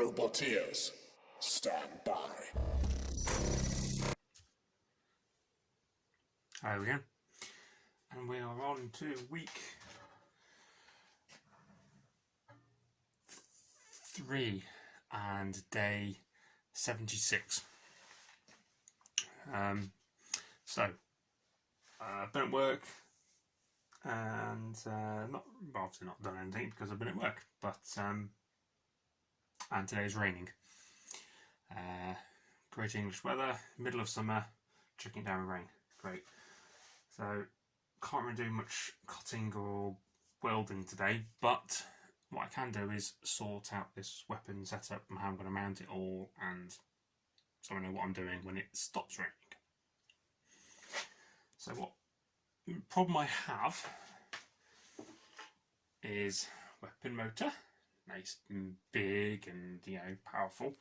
Roboteers, stand by. There we go. And we are on to week 3 and day 76. Been at work and obviously not done anything because I've been at work, but and today's raining. Great English weather, middle of summer, chucking down rain. Great. So can't really do much cutting or welding today, but what I can do is sort out this weapon setup and how I'm going to mount it all, and so I know what I'm doing when it stops raining. So what problem I have is weapon motor, nice and big and powerful.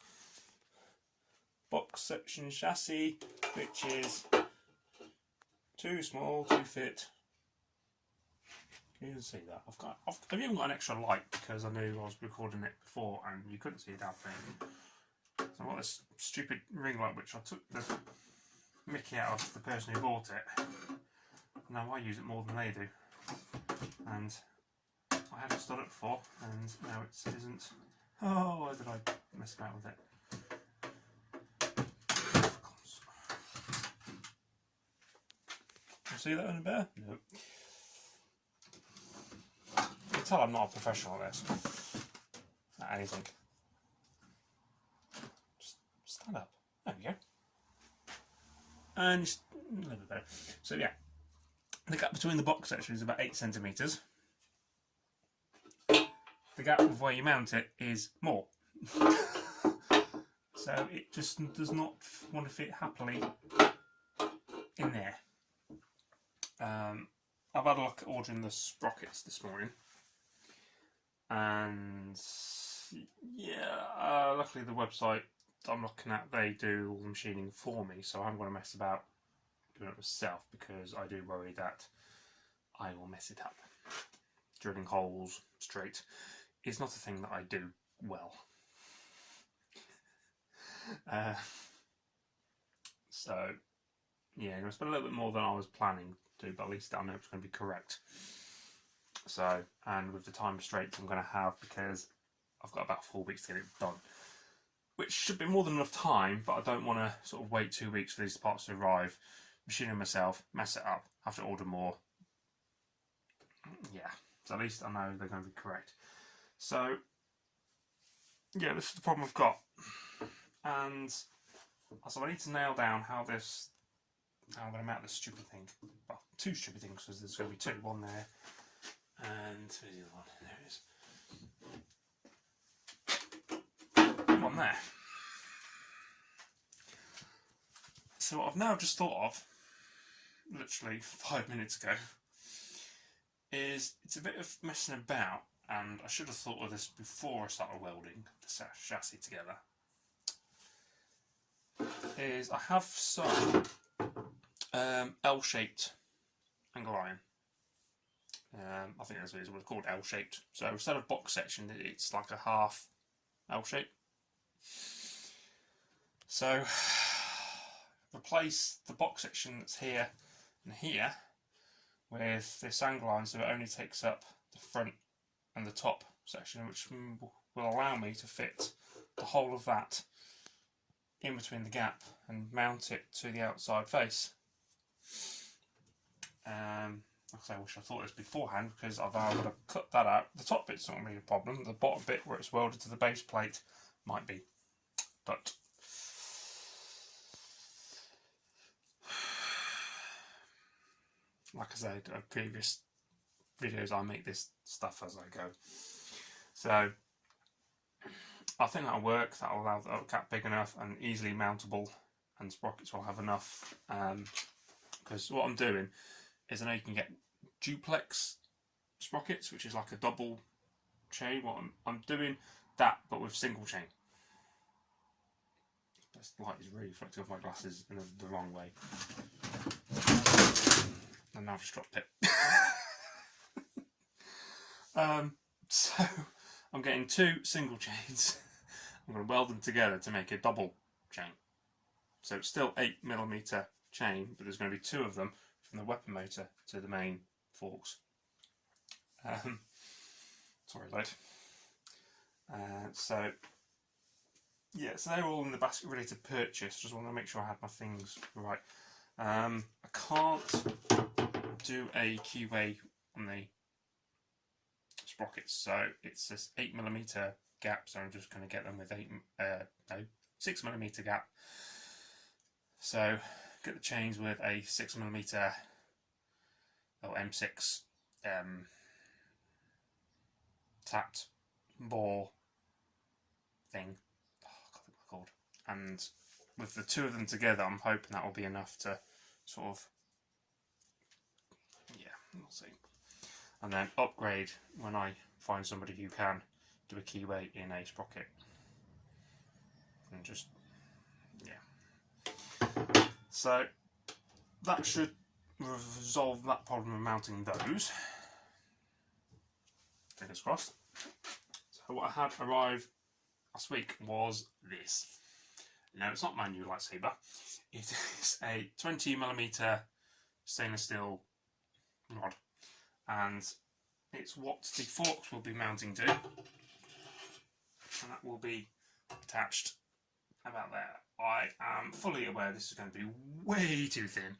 Box section chassis, which is too small to fit. You can see that I've even got an extra light because I knew I was recording it before and you couldn't see it out there. So I've got this stupid ring light which I took the mickey out of the person who bought it. Now I use it more than they do, and I hadn't stood it before, and now it isn't. Oh, why did I mess about with it? See that any better? No. You can tell I'm not a professional at this. At anything. Just stand up. There we go. And just a little bit better. So yeah, the gap between the box section is about 8 centimetres. The gap of where you mount it is more. So it just does not want to fit happily in there. I've had a look at ordering the sprockets this morning, and yeah, luckily the website I'm looking at, they do all the machining for me, so I'm going to mess about doing it myself because I do worry that I will mess it up. Drilling holes straight is not a thing that I do well. So yeah, I'm going to spend a little bit more than I was planning to do, but at least I know it's going to be correct. So, and with the time restraints I'm going to have, because I've got about 4 weeks to get it done, which should be more than enough time, but I don't want to sort of wait 2 weeks for these parts to arrive, machine them myself, mess it up, have to order more. Yeah, so at least I know they're going to be correct. So yeah, this is the problem I've got, and so I need to nail down how I'm going to mount this stupid thing. Well, 2 stupid things, because there's going to be 2, one there, and where's the other one? There it is. One there. So what I've now just thought of, literally 5 minutes ago, is it's a bit of messing about, and I should have thought of this before I started welding the chassis together, is I have some L-shaped angle iron. I think that's what it's called, L-shaped. So instead of box section, it's like a half L-shape. So replace the box section that's here and here with this angle iron, so it only takes up the front and the top section, which will allow me to fit the whole of that in between the gap and mount it to the outside face. Like I say, I wish I thought this beforehand, because I've got to cut that out. The top bit's not going to be a problem. The bottom bit where it's welded to the base plate might be. But like I said in previous videos, I make this stuff as I go. So I think that'll work. That'll allow the cap big enough and easily mountable, and sprockets will have enough. Because what I'm doing is, I know you can get duplex sprockets, which is like a double chain. What I'm doing that, but with single chain. This light is really reflecting off my glasses in the wrong way. And now I've just dropped it. So I'm getting 2 single chains. I'm going to weld them together to make a double chain. So it's still 8mm chain, but there's going to be 2 of them from the weapon motor to the main forks. Sorry, load. So yeah, so they're all in the basket ready to purchase. Just want to make sure I had my things right. I can't do a keyway on the sprockets, so it's this 8mm gap, so I'm just going to get them with 6mm gap. So get the chains with a 6mm or M6 tapped bore thing. Oh, I can't think what they're called. And with the 2 of them together, I'm hoping that will be enough to sort of, yeah, we'll see. And then upgrade when I find somebody who can do a keyway in a sprocket. And just, yeah. So that should resolve that problem of mounting those. Fingers crossed. So what I had arrive last week was this. No, it's not my new lightsaber. It is a 20mm stainless steel rod, and it's what the forks will be mounting to, and that will be attached about there. I am fully aware this is going to be way too thin,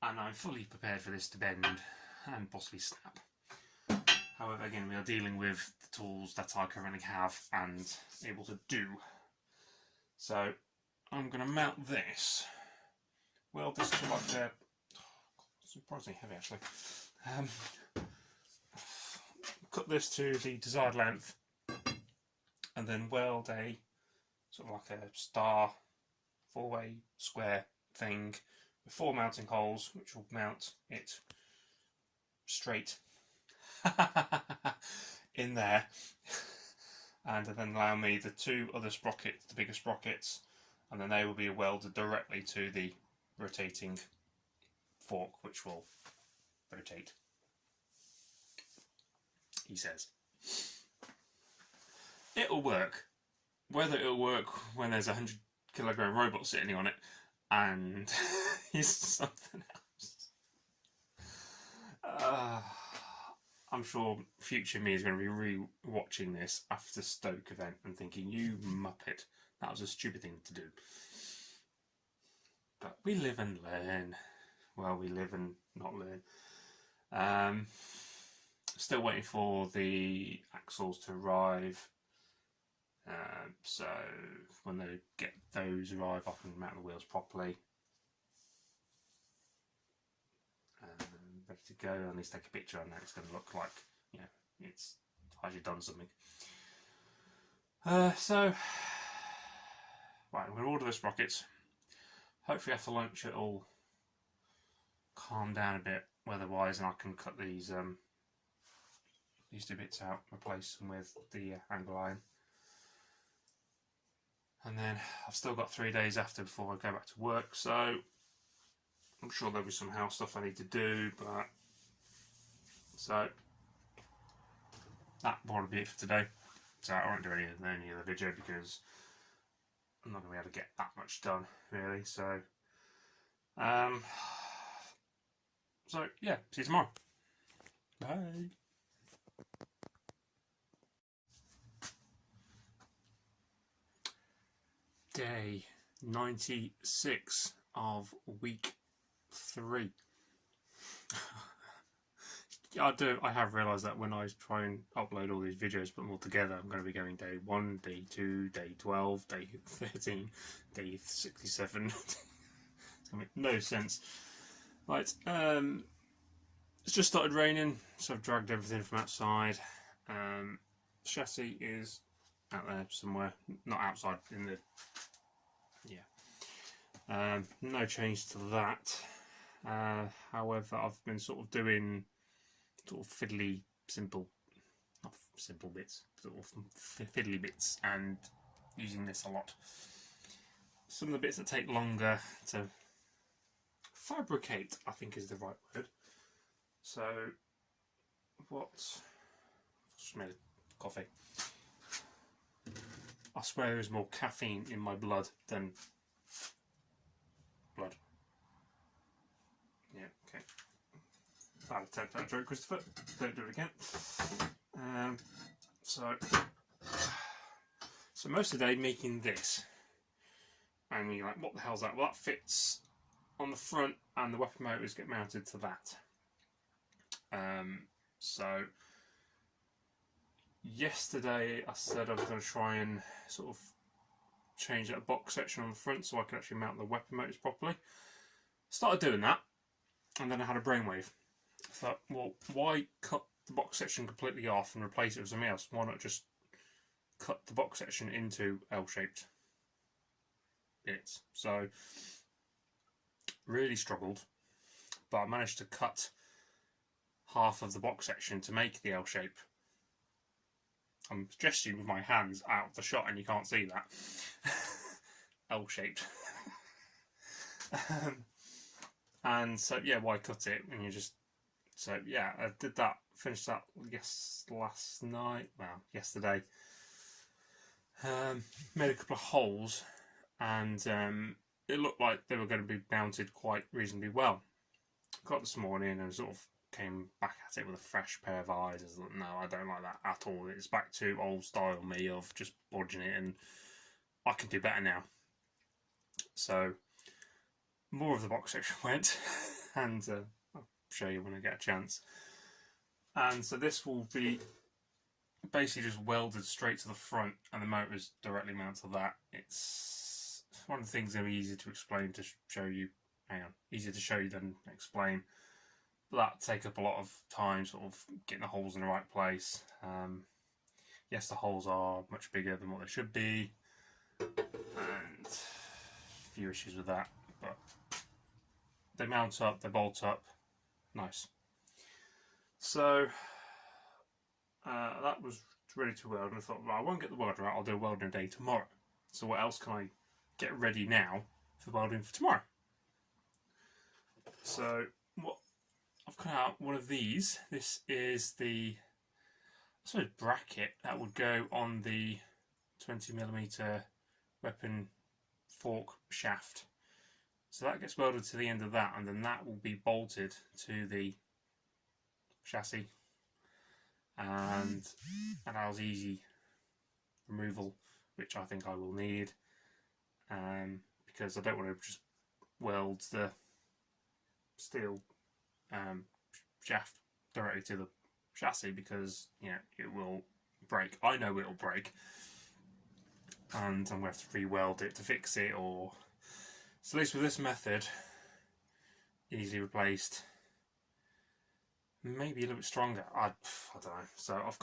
and I'm fully prepared for this to bend and possibly snap. However, again, we are dealing with the tools that I currently have and able to do. So I'm going to mount this. Weld this to like a, surprisingly heavy actually. Cut this to the desired length, and then weld a sort of like a star 4-way square thing with 4 mounting holes, which will mount it straight in there, and then allow me the 2 other sprockets, the bigger sprockets, and then they will be welded directly to the rotating fork, which will rotate, he says. It'll work. Whether it'll work when there's a 100kg robot sitting on it and is something else. I'm sure future me is going to be re-watching this after Stoke event and thinking, you muppet, that was a stupid thing to do. But we live and learn. Well, we live and not learn. Still waiting for the axles to arrive. So when they get those arrive, I can mount the wheels properly. Ready to go. At least take a picture, and then it's going to look like, you know, it's actually done something. So right, I'm going to order the sprockets. Hopefully after lunch it'll calm down a bit weather-wise, and I can cut these 2 bits out, replace them with the angle iron. And then I've still got 3 days after before I go back to work, so I'm sure there'll be some house stuff I need to do, but so that will probably be it for today. So I won't do any other video because I'm not going to be able to get that much done really. So yeah, see you tomorrow. Bye. Day 96 of week 3. I have realised that when I try and upload all these videos, put them all together, I'm going to be going day 1, day 2, day 12, day 13, day 67. It's going to make no sense. Right, it's just started raining, so I've dragged everything from outside. Chassis is out there somewhere, not outside, in the, yeah. No change to that. However, I've been sort of doing sort of fiddly, not simple bits, sort of fiddly bits, and using this a lot. Some of the bits that take longer to fabricate, I think is the right word. So, just made a coffee. I swear there is more caffeine in my blood than blood. Yeah, okay. Bad attempt at that joke, Christopher. Don't do it again. So most of the day making this, and you're like, what the hell's that? Well, that fits on the front, and the weapon motors get mounted to that. So yesterday I said I was going to try and sort of change that box section on the front so I could actually mount the weapon motors properly. Started doing that, and then I had a brainwave. I thought, well, why cut the box section completely off and replace it with something else? Why not just cut the box section into L-shaped bits? So really struggled, but I managed to cut half of the box section to make the L shape. I'm gesturing with my hands out of the shot and you can't see that. L-shaped. And so yeah, why cut it? And you just, so yeah, I did that, finished that last night, well, yesterday. Made a couple of holes, and it looked like they were going to be mounted quite reasonably well. Got this morning and sort of came back at it with a fresh pair of eyes. I was like, no, I don't like that at all. It's back to old style me of just bodging it, and I can do better now. So more of the box section went, and I'll show you when I get a chance. And so this will be basically just welded straight to the front, and the motor's directly mounted to that. It's one of the things that are easy to explain to show you. Hang on, easier to show you than explain. But that take up a lot of time, sort of getting the holes in the right place. Yes, the holes are much bigger than what they should be, and a few issues with that. But they mount up, they bolt up, nice. So that was ready to weld, and I thought, well, I won't get the welder out, I'll do a welding day tomorrow. So what else can I get ready now for welding for tomorrow? So what I've cut out one of these. This is the, I suppose, bracket that would go on the 20mm weapon fork shaft. So that gets welded to the end of that, and then that will be bolted to the chassis, and allows easy removal, which I think I will need, because I don't want to just weld the steel shaft directly to the chassis, because you know it will break. I know it will break, and I'm going to have to re-weld it to fix it, or so at least with this method, easily replaced. Maybe a little bit stronger. I don't know. So I've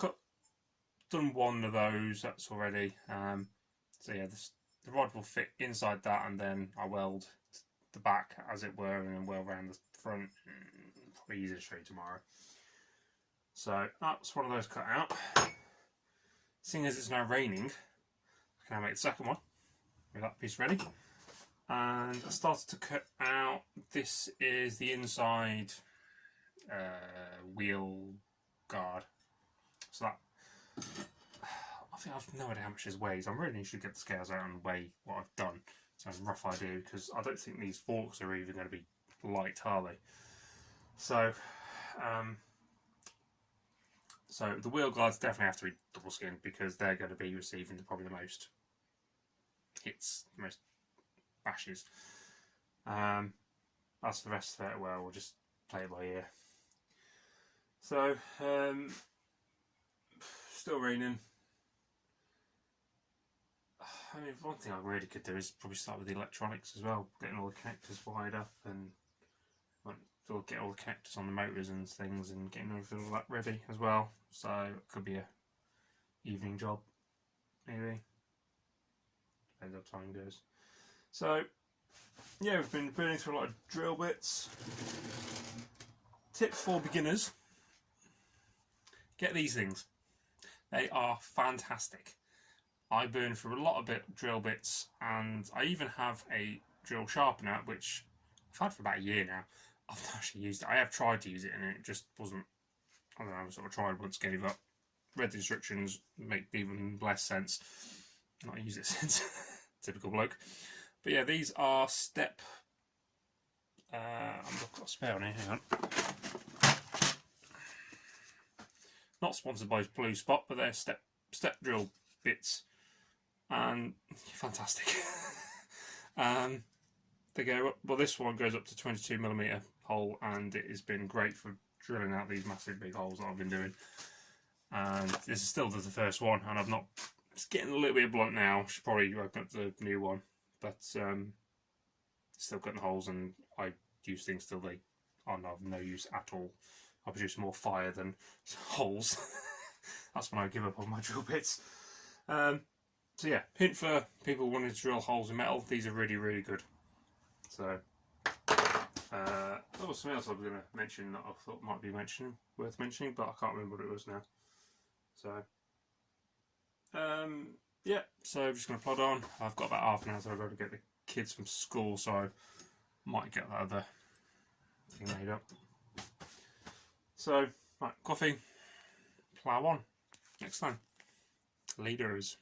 done one of those. That's already. So yeah, the rod will fit inside that, and then I weld the back, as it were, and then weld around the front. Probably easier to show you tomorrow. So that's one of those cut out. Seeing as it's now raining, I can now make the second one with that piece ready. And I started to cut out. This is the inside wheel guard. So that, I think I've no idea how much this weighs. I really should get the scales out and weigh what I've done. So I have a rough idea, because I don't think these forks are even going to be light, are they? So, so the wheel guards definitely have to be double skinned, because they're going to be receiving probably the most hits, the most bashes. As for the rest of it, well, we'll just play it by ear. So, still raining. I mean, one thing I really could do is probably start with the electronics as well, getting all the connectors wired up, and get all the connectors on the motors and things, and getting all that ready as well. So it could be a evening job, maybe. Depends how time goes. So yeah, we've been burning through a lot of drill bits. Tip for beginners: get these things. They are fantastic. I burn through a lot of drill bits, and I even have a drill sharpener, which I've had for about a year now. I've not actually used it. I have tried to use it, and it just wasn't. I don't know. I sort of tried once, gave up. Read the instructions, make even less sense. not used it since. Typical bloke. But yeah, these are step. I've got a spare on here. Hang on. Not sponsored by Blue Spot, but they're step drill bits, and fantastic. They go up, well, this one goes up to 22mm hole, and it has been great for drilling out these massive big holes that I've been doing. And this is still the first one, and I've not. It's getting a little bit blunt now. Should probably open up the new one, but still got the holes, and I use things till they are of no use at all. I produce more fire than holes. That's when I give up on my drill bits. So yeah, hint for people wanting to drill holes in metal. These are really, really good. So there was something else I was going to mention that I thought might be worth mentioning, but I can't remember what it was now. So yeah, so I'm just going to plod on. I've got about half an hour, so I've got to get the kids from school, so I might get that other thing made up. So, right, coffee, plough on. Next time. Leaders.